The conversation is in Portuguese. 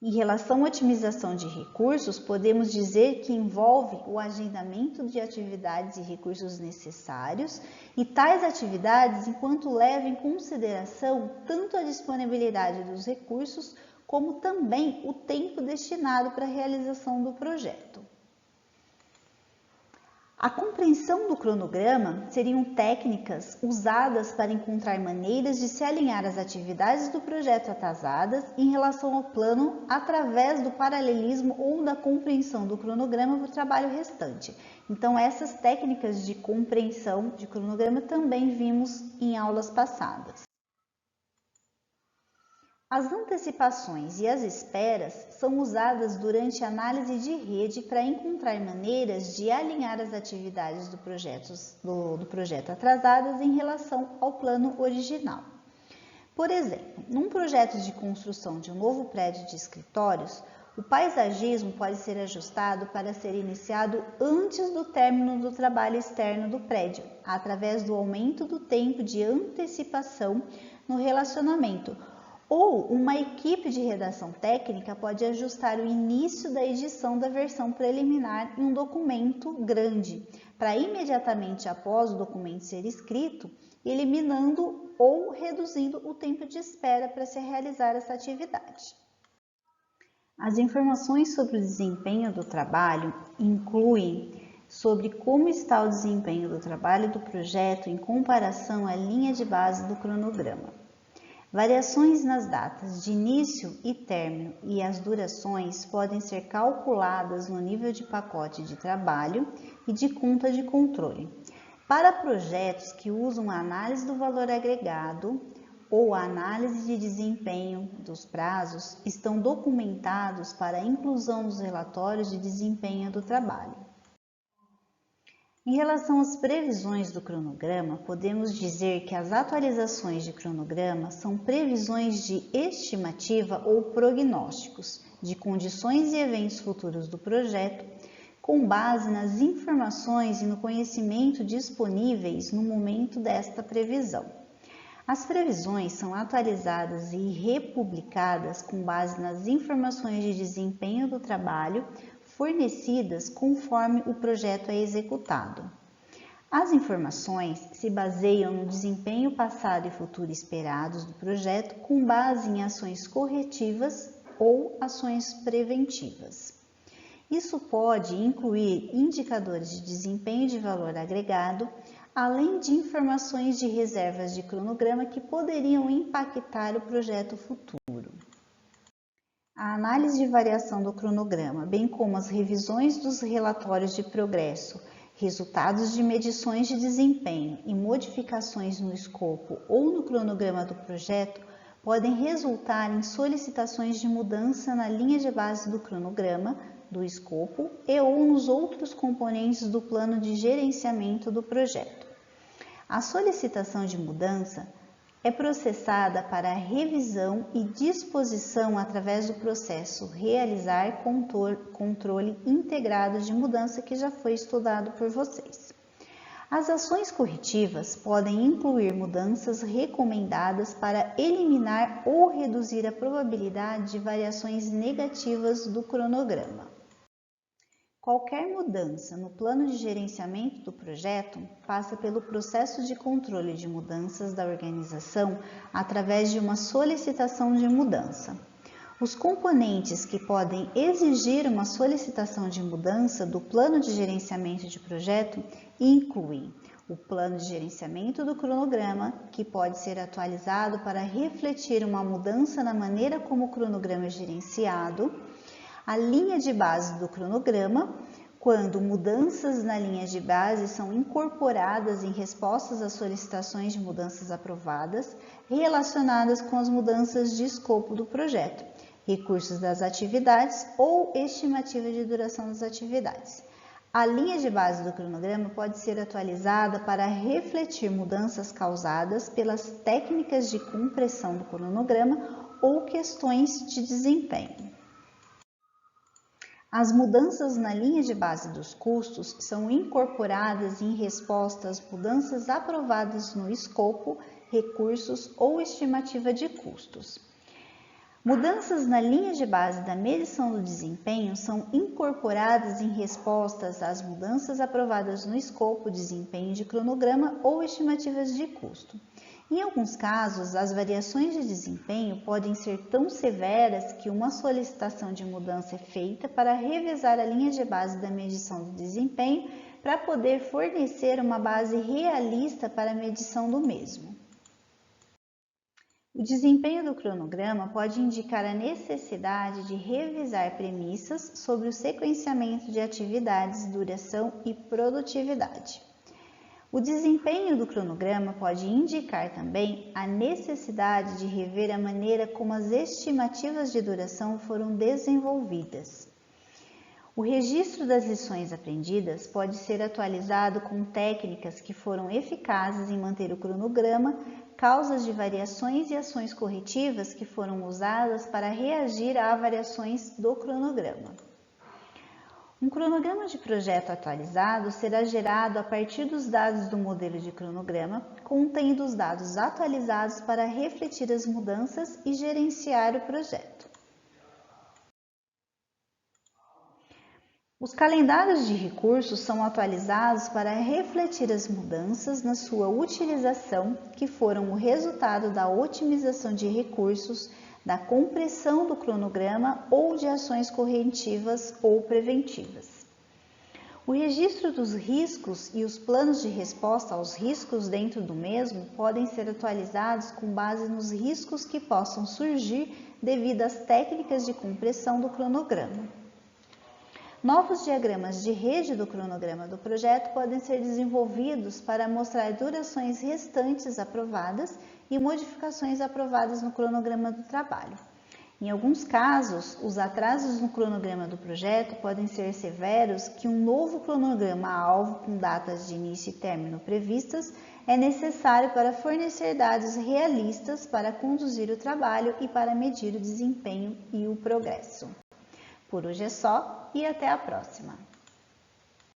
Em relação à otimização de recursos, podemos dizer que envolve o agendamento de atividades e recursos necessários e tais atividades enquanto levam em consideração tanto a disponibilidade dos recursos como também o tempo destinado para a realização do projeto. A compreensão do cronograma seriam técnicas usadas para encontrar maneiras de se alinhar as atividades do projeto atrasadas em relação ao plano através do paralelismo ou da compreensão do cronograma para o trabalho restante. Então, essas técnicas de compreensão de cronograma também vimos em aulas passadas. As antecipações e as esperas são usadas durante a análise de rede para encontrar maneiras de alinhar as atividades do projeto atrasadas em relação ao plano original. Por exemplo, num projeto de construção de um novo prédio de escritórios, o paisagismo pode ser ajustado para ser iniciado antes do término do trabalho externo do prédio, através do aumento do tempo de antecipação no relacionamento. Ou uma equipe de redação técnica pode ajustar o início da edição da versão preliminar em um documento grande, para imediatamente após o documento ser escrito, eliminando ou reduzindo o tempo de espera para se realizar essa atividade. As informações sobre o desempenho do trabalho incluem sobre como está o desempenho do trabalho do projeto em comparação à linha de base do cronograma. Variações nas datas de início e término e as durações podem ser calculadas no nível de pacote de trabalho e de conta de controle. Para projetos que usam a análise do valor agregado ou a análise de desempenho dos prazos, estão documentados para a inclusão nos relatórios de desempenho do trabalho. Em relação às previsões do cronograma, podemos dizer que as atualizações de cronograma são previsões de estimativa ou prognósticos de condições e eventos futuros do projeto, com base nas informações e no conhecimento disponíveis no momento desta previsão. As previsões são atualizadas e republicadas com base nas informações de desempenho do trabalho fornecidas conforme o projeto é executado. As informações se baseiam no desempenho passado e futuro esperados do projeto com base em ações corretivas ou ações preventivas. Isso pode incluir indicadores de desempenho de valor agregado, além de informações de reservas de cronograma que poderiam impactar o projeto futuro. A análise de variação do cronograma, bem como as revisões dos relatórios de progresso, resultados de medições de desempenho e modificações no escopo ou no cronograma do projeto, podem resultar em solicitações de mudança na linha de base do cronograma, do escopo e ou nos outros componentes do plano de gerenciamento do projeto. A solicitação de mudança é processada para revisão e disposição através do processo realizar controle integrado de mudança que já foi estudado por vocês. As ações corretivas podem incluir mudanças recomendadas para eliminar ou reduzir a probabilidade de variações negativas do cronograma. Qualquer mudança no plano de gerenciamento do projeto passa pelo processo de controle de mudanças da organização através de uma solicitação de mudança. Os componentes que podem exigir uma solicitação de mudança do plano de gerenciamento de projeto incluem o plano de gerenciamento do cronograma, que pode ser atualizado para refletir uma mudança na maneira como o cronograma é gerenciado, a linha de base do cronograma, quando mudanças na linha de base são incorporadas em respostas às solicitações de mudanças aprovadas, relacionadas com as mudanças de escopo do projeto, recursos das atividades ou estimativa de duração das atividades. A linha de base do cronograma pode ser atualizada para refletir mudanças causadas pelas técnicas de compressão do cronograma ou questões de desempenho. As mudanças na linha de base dos custos são incorporadas em resposta às mudanças aprovadas no escopo, recursos ou estimativa de custos. Mudanças na linha de base da medição do desempenho são incorporadas em respostas às mudanças aprovadas no escopo, desempenho de cronograma ou estimativas de custo. Em alguns casos, as variações de desempenho podem ser tão severas que uma solicitação de mudança é feita para revisar a linha de base da medição do desempenho para poder fornecer uma base realista para a medição do mesmo. O desempenho do cronograma pode indicar a necessidade de revisar premissas sobre o sequenciamento de atividades, duração e produtividade. O desempenho do cronograma pode indicar também a necessidade de rever a maneira como as estimativas de duração foram desenvolvidas. O registro das lições aprendidas pode ser atualizado com técnicas que foram eficazes em manter o cronograma, causas de variações e ações corretivas que foram usadas para reagir a variações do cronograma. Um cronograma de projeto atualizado será gerado a partir dos dados do modelo de cronograma, contendo os dados atualizados para refletir as mudanças e gerenciar o projeto. Os calendários de recursos são atualizados para refletir as mudanças na sua utilização, que foram o resultado da otimização de recursos, da compressão do cronograma ou de ações corretivas ou preventivas. O registro dos riscos e os planos de resposta aos riscos dentro do mesmo podem ser atualizados com base nos riscos que possam surgir devido às técnicas de compressão do cronograma. Novos diagramas de rede do cronograma do projeto podem ser desenvolvidos para mostrar durações restantes aprovadas e modificações aprovadas no cronograma do trabalho. Em alguns casos, os atrasos no cronograma do projeto podem ser severos que um novo cronograma-alvo com datas de início e término previstas é necessário para fornecer dados realistas para conduzir o trabalho e para medir o desempenho e o progresso. Por hoje é só e até a próxima!